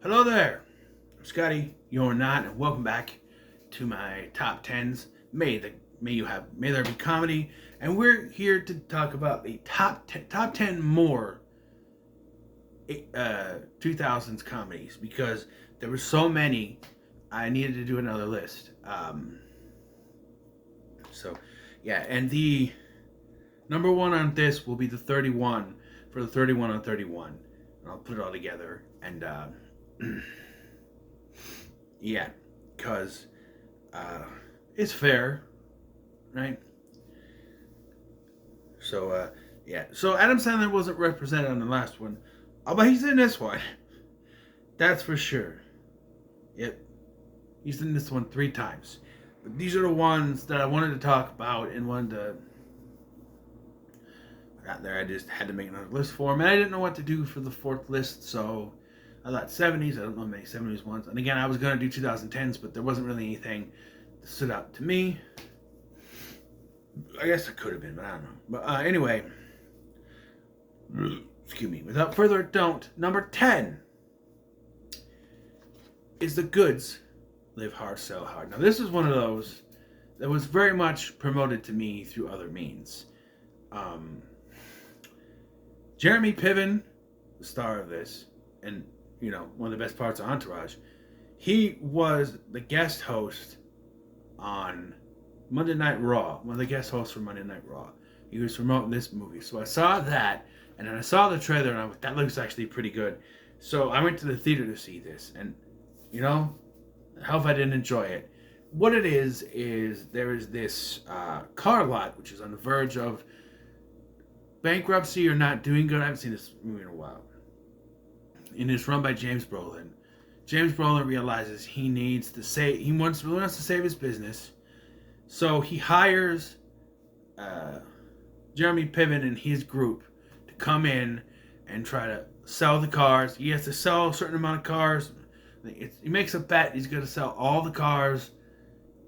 Hello there. I'm Scotty. You're not, and welcome back to my top tens. May there be comedy, and we're here to talk about the top ten more 2000s comedies because there were so many. I needed to do another list. So yeah, and the number one on this will be the 31 for the 31 on 31, and I'll put it all together and. Yeah, because it's fair, right? So Adam Sandler wasn't represented on the last one, but he's in this one. That's for sure. Yep, he's in this one three times. But these are the ones that I wanted to talk about and wanted to. Got there, I just had to make another list for him, and I didn't know what to do for the fourth list, so I thought 70s. I don't know many 70s ones. And again, I was going to do 2010s, but there wasn't really anything that stood out to me. I guess it could have been, but I don't know. But anyway, excuse me. Without further ado, number 10 is The Goods Live Hard, Sell Hard. Now, this is one of those that was very much promoted to me through other means. Jeremy Piven, the star of this, and one of the best parts of Entourage, he was the guest host on Monday Night Raw, one of the guest hosts for Monday Night Raw. He was promoting this movie. So I saw that, and then I saw the trailer, and I went, that looks actually pretty good. So I went to the theater to see this, and, hell if I didn't enjoy it. What it is there is this car lot, which is on the verge of bankruptcy or not doing good. I haven't seen this movie in a while. And it's run by James Brolin. James Brolin realizes he wants to save his business. So he hires Jeremy Piven and his group to come in and try to sell the cars. He has to sell a certain amount of cars. He makes a bet he's going to sell all the cars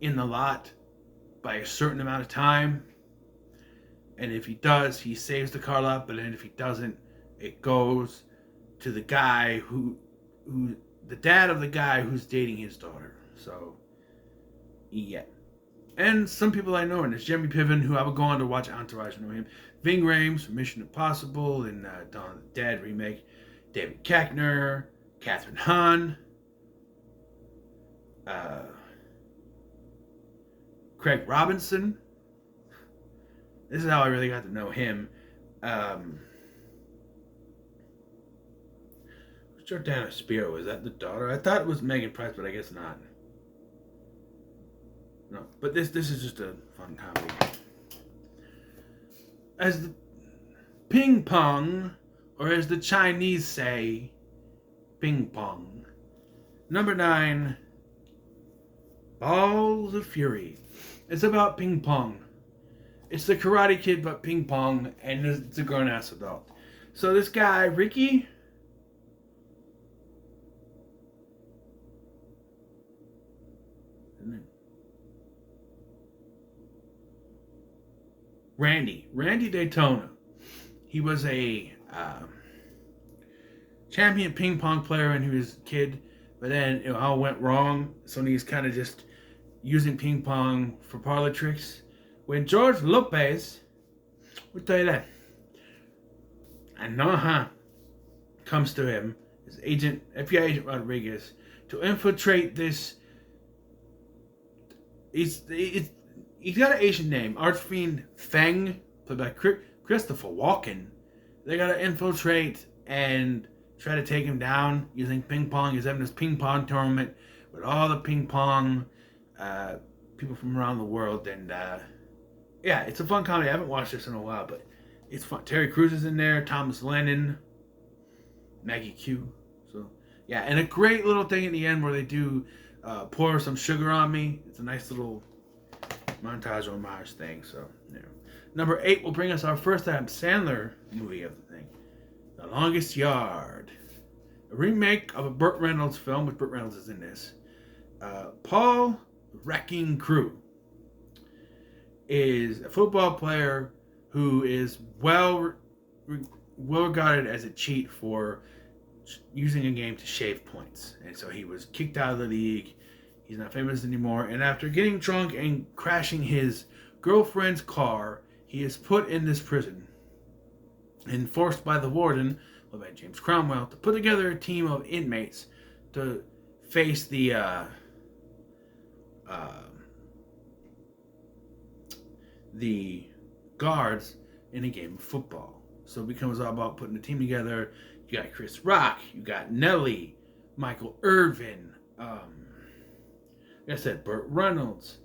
in the lot by a certain amount of time. And if he does, he saves the car lot. But then if he doesn't, it goes to the guy who the dad of the guy who's dating his daughter. So, yeah. And some people I know, and it's Jeremy Piven, who I would go on to watch Entourage, know him. Ving Rhames from Mission Impossible and Dawn of the Dead remake. David Koechner, Catherine Hahn, Craig Robinson. This is how I really got to know him. Jordana Spiro, is that the daughter? I thought it was Megan Price, but I guess not. No, but this is just a fun comedy. As the ping pong, or as the Chinese say, ping pong. Number 9, Balls of Fury. It's about ping pong. It's the Karate Kid, but ping pong, and it's a grown-ass adult. So this guy, Ricky, Randy Daytona. He was a champion ping pong player when he was a kid, but then it all went wrong. So he's kind of just using ping pong for parlor tricks. When George Lopez, we'll tell you that, and comes to him, his agent, FBI agent Rodriguez, to infiltrate this. He's got an Asian name, Archfiend Feng, played by Christopher Walken. They gotta infiltrate and try to take him down using ping pong. He's having this ping pong tournament with all the ping pong people from around the world, and yeah, it's a fun comedy. I haven't watched this in a while, but it's fun. Terry Crews is in there, Thomas Lennon, Maggie Q. So yeah, and a great little thing at the end where they do pour some sugar on me. It's a nice little montage homage thing. So number 8 will bring us our first Adam Sandler movie of the thing, The Longest Yard, a remake of a Burt Reynolds film, which Burt Reynolds is in this. Paul Wrecking Crew is a football player who is well regarded as a cheat for using a game to shave points. And so he was kicked out of the league. He's not famous anymore. And after getting drunk and crashing his girlfriend's car, he is put in this prison and forced by the warden, played by James Cromwell, to put together a team of inmates to face the guards in a game of football. So it becomes all about putting the team together. You got Chris Rock, you got Nelly, Michael Irvin, like I said, Burt Reynolds,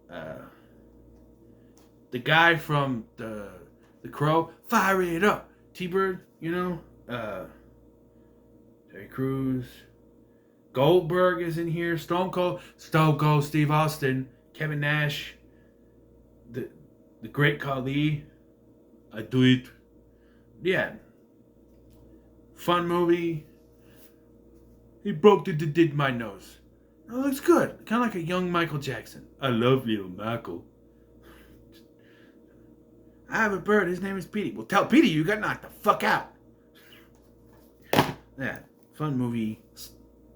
the guy from the Crow, Fire It Up, T-Bird, Terry Crews, Goldberg is in here, Stone Cold, Steve Austin, Kevin Nash, the Great Khali, I do it. Yeah. Fun movie. He did my nose. Oh, looks good. Kind of like a young Michael Jackson. I love little Michael. I have a bird. His name is Petey. Well, tell Petey you got knocked the fuck out. Yeah. Fun movie.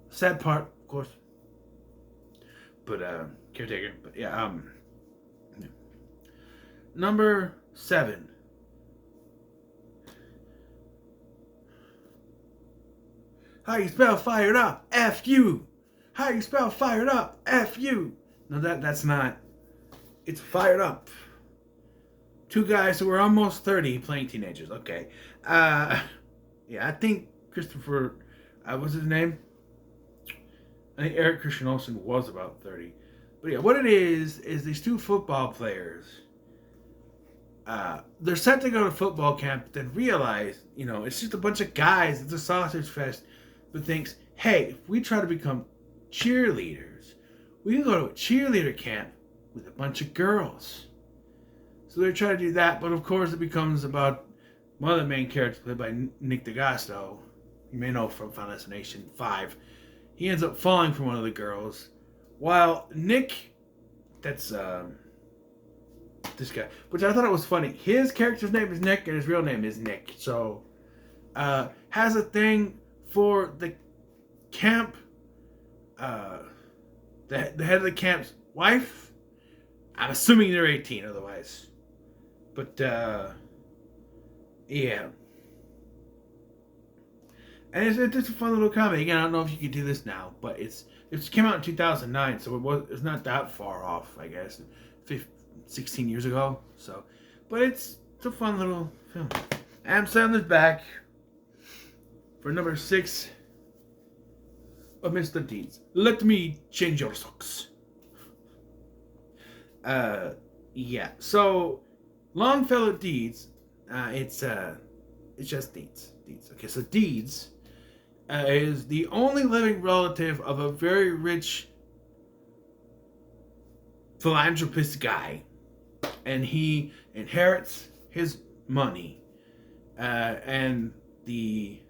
Sad part, of course. But, caretaker. But, yeah, Number 7. How you spell fired up? F-U. How you spell fired up? F-U. No, that's not. It's fired up. Two guys who are almost 30 playing teenagers. Okay. Yeah, I think Christopher, what's his name? I think Eric Christian Olsen was about 30. But yeah, what it is these two football players, they're set to go to football camp, then realize, it's just a bunch of guys, it's a sausage fest, but thinks, hey, if we try to become cheerleaders, we can go to a cheerleader camp with a bunch of girls. So they try to do that, but of course it becomes about one of the main characters played by Nick DeGasto. You may know from Final Destination 5. He ends up falling for one of the girls, while Nick, that's this guy, which I thought it was funny. His character's name is Nick, and his real name is Nick. So, has a thing for the camp, the head of the camp's wife. I'm assuming they're 18 otherwise. But, yeah. And it's a fun little comedy. Again, I don't know if you could do this now, but it came out in 2009, so it's not that far off, I guess. 16 years ago. So, but it's a fun little film. Adam Sandler's back for number 6 of Mr. Deeds. Let me change your socks. Yeah. So, Longfellow Deeds. It's just Deeds. Okay, so Deeds is the only living relative of a very rich philanthropist guy, and he inherits his money, and the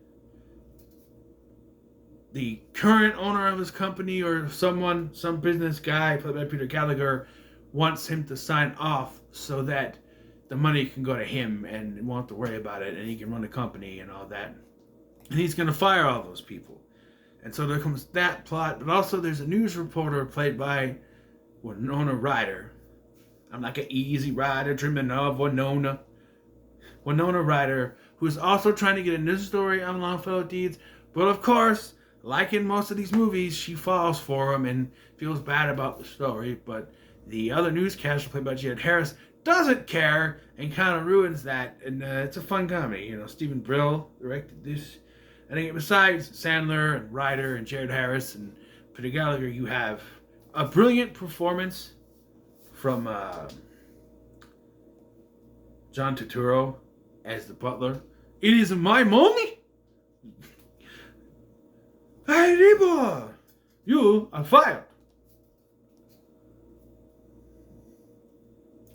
current owner of his company, or some business guy played by Peter Gallagher, wants him to sign off so that the money can go to him and won't have to worry about it, and he can run the company and all that. And he's going to fire all those people. And so there comes that plot, but also there's a news reporter played by Winona Ryder. I'm like an easy rider dreaming of Winona. Winona Ryder, who is also trying to get a news story on Longfellow Deeds, but of course, like in most of these movies, she falls for him and feels bad about the story. But the other newscaster, played by Jared Harris, doesn't care and kind of ruins that. And it's a fun comedy. Stephen Brill directed this. I think besides Sandler and Ryder and Jared Harris and Peter Gallagher, you have a brilliant performance from John Turturro as the butler. It is my money. Hey, neighbor, you are fired.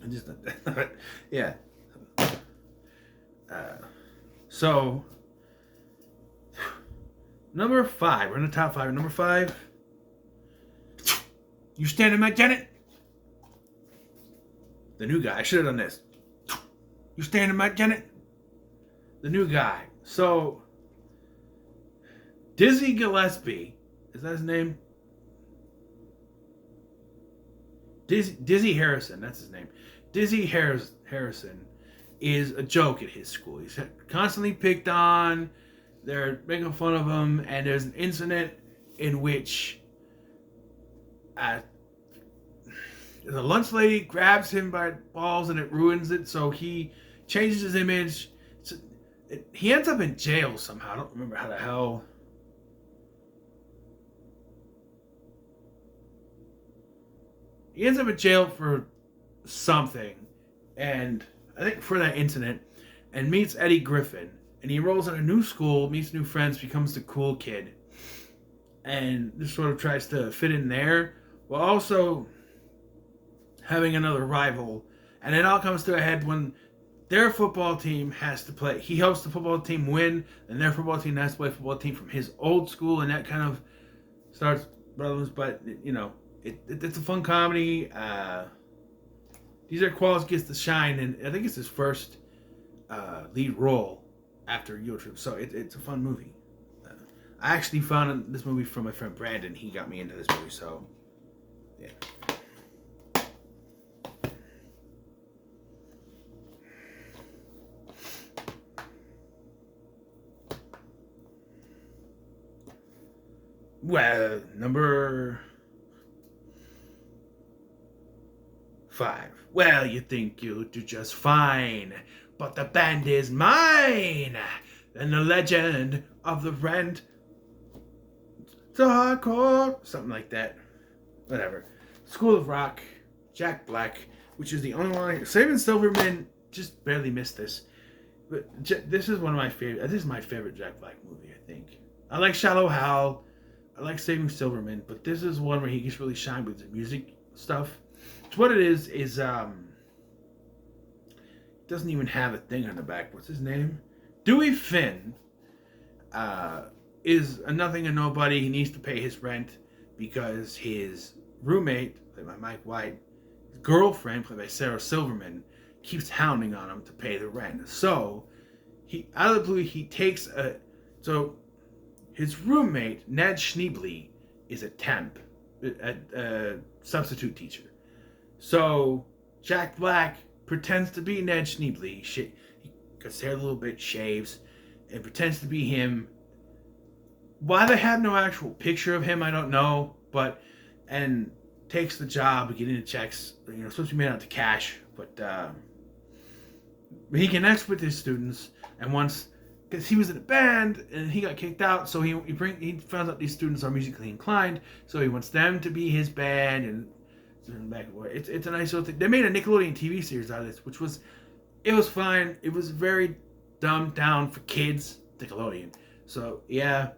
I just, yeah. So, number 5. We're in the top 5. Number 5. You standing, Matt Janet? The new guy. I should have done this. You standing, Matt Janet? The new guy. So, Dizzy Gillespie, is that his name? Dizzy Harrison, that's his name. Harrison is a joke at his school. He's constantly picked on. They're making fun of him, and there's an incident in which the lunch lady grabs him by balls and it ruins it, so he changes his image. He ends up in jail somehow. I don't remember how the hell. He ends up in jail for something, and I think for that incident, and meets Eddie Griffin. And he enrolls in a new school, meets new friends, becomes the cool kid. And just sort of tries to fit in there, while also having another rival. And it all comes to a head when their football team has to play. He helps the football team win, and their football team has to play a football team from his old school, and that kind of starts problems. But, you know, it's a fun comedy. DJ Qualls gets to shine, and I think it's his first lead role after Euro Trip, so it's a fun movie. I actually found this movie from my friend Brandon. He got me into this movie, so yeah. Well, number 5. Well, you think you'll do just fine, but the band is mine. And the legend of the rent to hardcore, something like that. Whatever. School of Rock, Jack Black, which is the only one. Saving Silverman just barely missed this, but this is one of my favorite. This is my favorite Jack Black movie, I think. I like Shallow Hal. I like Saving Silverman, but this is one where he gets really shine with the music stuff. So what it is doesn't even have a thing on the back. What's his name? Dewey Finn is a nothing and nobody. He needs to pay his rent because his roommate, played by Mike White, his girlfriend, played by Sarah Silverman, keeps hounding on him to pay the rent. So he, out of the blue, he takes his roommate, Ned Schneebly, is a temp, a substitute teacher. So Jack Black pretends to be Ned Schneebly. He cuts his hair a little bit, shaves, and pretends to be him. Why they have no actual picture of him, I don't know. And takes the job, getting the checks, supposed to be made out to cash. But he connects with his students, and once, because he was in a band and he got kicked out, so he finds out these students are musically inclined, so he wants them to be his band, and it's a nice little thing. They made a Nickelodeon TV series out of this, it was fine. It was very dumbed down for kids, Nickelodeon. So yeah,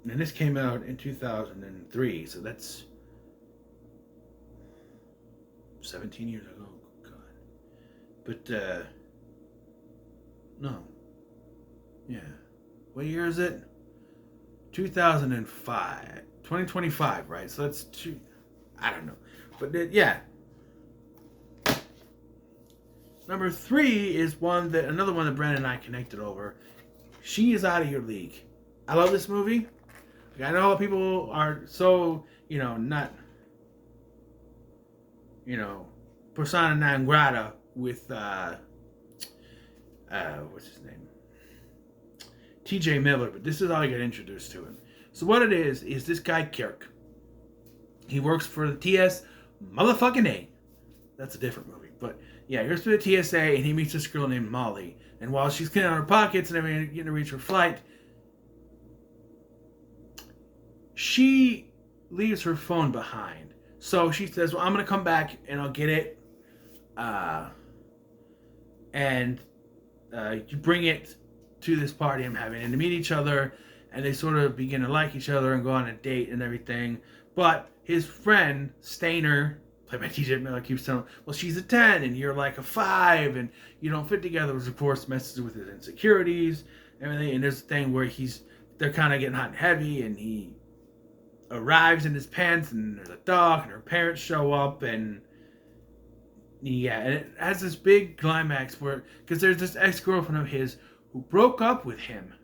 and this came out in 2003, so that's 17 years ago. But, no. Yeah. What year is it? 2005. 2025, right? So that's I don't know. But, yeah. Number 3 is another one that Brandon and I connected over. She Is Out of Your League. I love this movie. I know people are so, not, persona non grata with what's his name, TJ Miller, but this is how I got introduced to him. So what it is this guy Kirk. He works for the TS motherfucking A. That's a different movie, but yeah, he works for the TSA, and he meets this girl named Molly. And while she's cleaning out her pockets and everything, getting to reach her flight, she leaves her phone behind. So she says, "Well, I'm gonna come back and I'll get it." And you bring it to this party I'm having, and they meet each other, and they sort of begin to like each other and go on a date and everything. But his friend Stainer, played by TJ Miller, keeps telling him, "Well, she's a 10 and you're like a 5, and you don't fit together," which of course messes with his insecurities and everything. And there's a thing where they're kind of getting hot and heavy, and he arrives in his pants, and there's a dog, and her parents show up, and yeah, and it has this big climax because there's this ex-girlfriend of his who broke up with him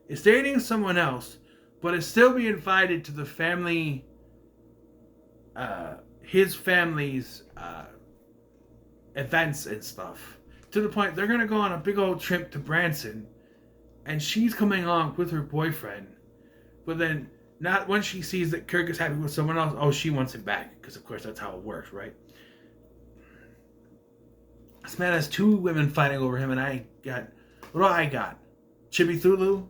is dating someone else, but is still being invited to the family, his family's events and stuff. To the point they're gonna go on a big old trip to Branson, and she's coming along with her boyfriend. But then, not when she sees that Kirk is happy with someone else, oh, she wants him back, because of course that's how it works, right? This man has two women fighting over him, and I got, what do I got? Chibi Thulu?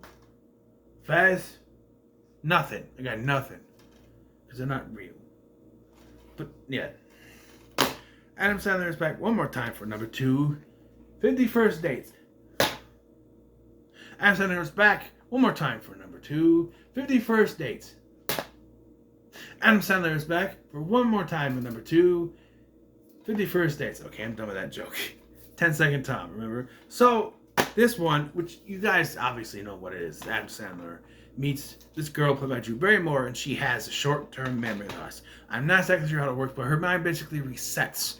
Faz? Nothing. I got nothing. Because they're not real. But, yeah. Adam Sandler is back one more time for number 2. 51st Dates. Adam Sandler is back one more time for number 2. 51st Dates. Adam Sandler is back for one more time for number 2. 51st Dates. Okay, I'm done with that joke. 10-second Tom, remember? So, this one, which you guys obviously know what it is, Adam Sandler meets this girl played by Drew Barrymore, and she has a short-term memory loss. I'm not exactly sure how it works, but her mind basically resets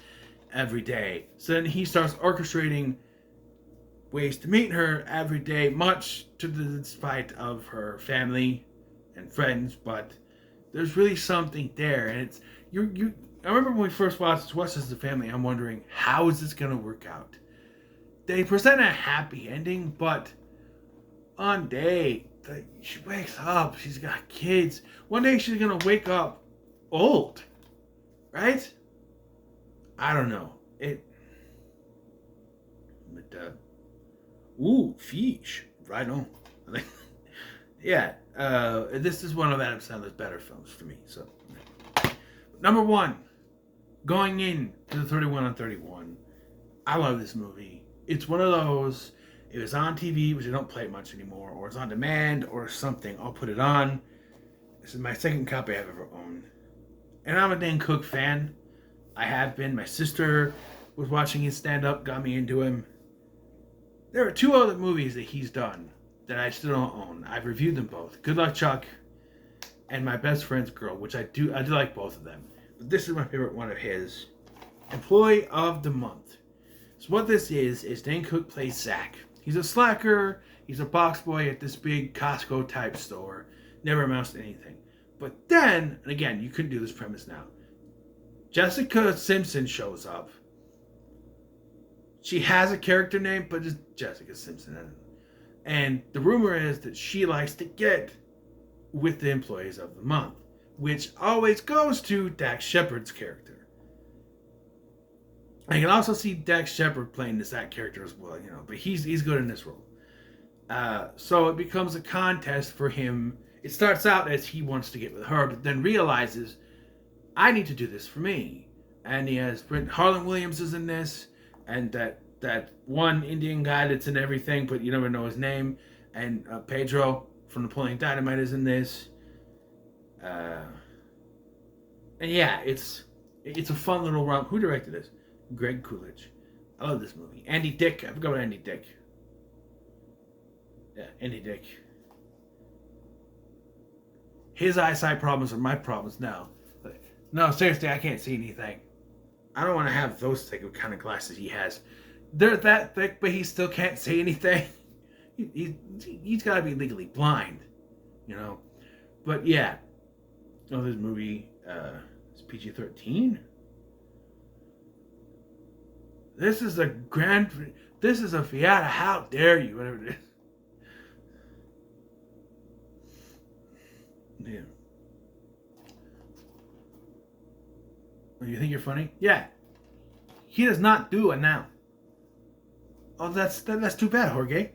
every day. So then he starts orchestrating ways to meet her every day, much to the despite of her family and friends, but there's really something there, and it's I remember when we first watched as a Family, I'm wondering, how is this gonna work out? They present a happy ending, but one day she wakes up, she's got kids. One day she's gonna wake up old, right? I don't know. Fish. Right on. Yeah, this is one of Adam Sandler's better films for me. So, number 1, going in to the 31 on 31. I love this movie. It's one of those, if it's on TV, which I don't play much anymore, or it's on demand or something, I'll put it on. This is my second copy I've ever owned. And I'm a Dan Cook fan. I have been. My sister was watching his stand-up, got me into him. There are 2 other movies that he's done that I still don't own. I've reviewed them both. Good Luck Chuck and My Best Friend's Girl, which I do like both of them. But this is my favorite one of his. Employee of the Month. So what this is Dan Cook plays Zach. He's a slacker. He's a box boy at this big Costco type store. Never amounts to anything. But then, and again, you couldn't do this premise now. Jessica Simpson shows up. She has a character name, but just Jessica Simpson. And the rumor is that she likes to get with the employees of the month, which always goes to Dax Shepard's character. I can also see Dax Shepard playing that character as well, but he's good in this role. So it becomes a contest for him. It starts out as he wants to get with her, but then realizes, I need to do this for me. And he has Harlan Williams is in this, and that one Indian guy that's in everything, but you never know his name, and Pedro from Napoleon Dynamite is in this. And yeah, it's a fun little romp. Who directed this? Greg Coolidge. I love this movie. Andy Dick. I forgot about Andy Dick. Yeah, Andy Dick. His eyesight problems are my problems now. No, seriously, I can't see anything. I don't want to have those kind of glasses he has. They're that thick, but he still can't see anything. He's got to be legally blind, But yeah. Oh, this movie is PG-13. This is a Fiat. How dare you? Whatever it is. Yeah. You think you're funny? Yeah. He does not do it now. Oh, that's too bad, Jorge.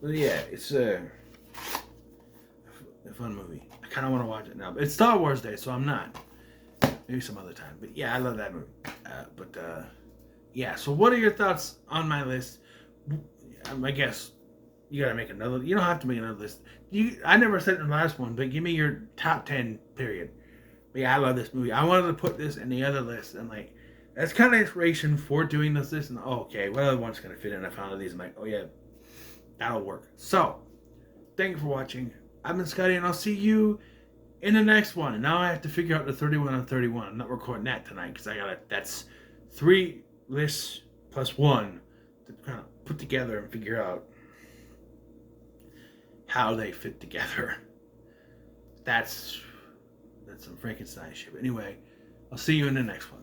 But yeah, it's a fun movie. I kind of want to watch it now. But it's Star Wars Day, so I'm not. Maybe some other time. But yeah, I love that movie. Yeah. So what are your thoughts on my list? I guess you gotta make another. You don't have to make another list. I never said it in the last one, but give me your top 10. Period. But yeah, I love this movie. I wanted to put this in the other list, and that's kind of inspiration for doing this list. And okay, what other one's gonna fit in? I found these. I'm like, oh yeah, that'll work. So, thank you for watching. I've been Scotty, and I'll see you in the next one. And now I have to figure out the 31 on 31. I'm not recording that tonight because that's 3 lists plus 1. to kind of put together and figure out how they fit together. That's some Frankenstein shit. But anyway, I'll see you in the next one.